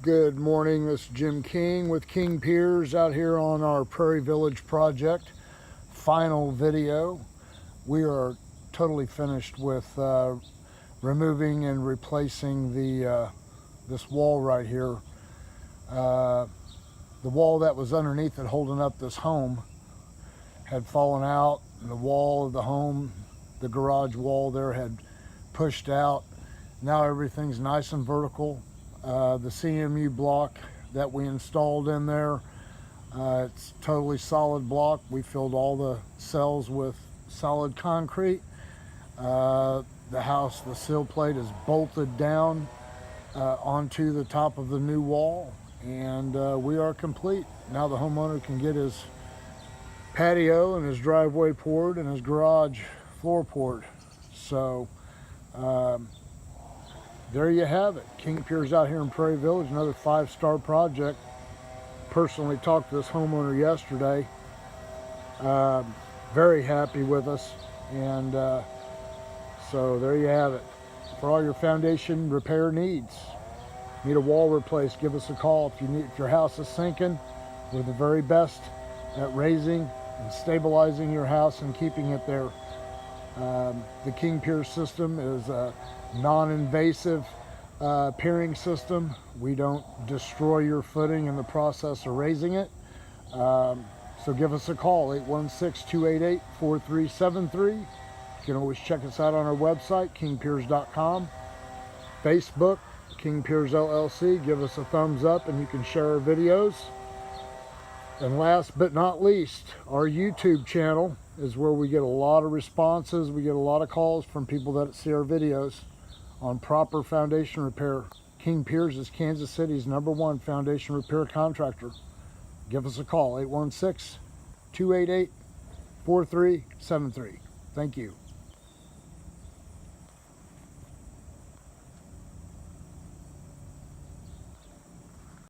Good morning, this is Jim King with King Piers out here on our Prairie Village project. Final video. We are totally finished with removing and replacing this wall right here. The wall that was underneath it holding up this home had fallen out. The wall of the home, the garage wall there, had pushed out. Now everything's nice and vertical. The CMU block that we installed in there, it's totally solid block. We filled all the cells with solid concrete. The sill plate is bolted down onto the top of the new wall, and we are complete. Now the homeowner can get his patio and his driveway poured and his garage floor poured. So there you have it. King Piers out here in Prairie Village, another 5-star project. Personally talked to this homeowner yesterday. Very happy with us. And so there you have it. For all your foundation repair needs, need a wall replaced, give us a call. If your house is sinking, we're the very best at raising and stabilizing your house and keeping it there. The King Piers system is a non-invasive piering system. We don't destroy your footing in the process of raising it. So give us a call, 816-288-4373. You can always check us out on our website, kingpiers.com. Facebook, King Piers LLC. Give us a thumbs up and you can share our videos. And last but not least, our YouTube channel is where we get a lot of responses. We get a lot of calls from people that see our videos on proper foundation repair. King Piers is Kansas City's #1 foundation repair contractor. Give us a call, 816-288-4373. Thank you.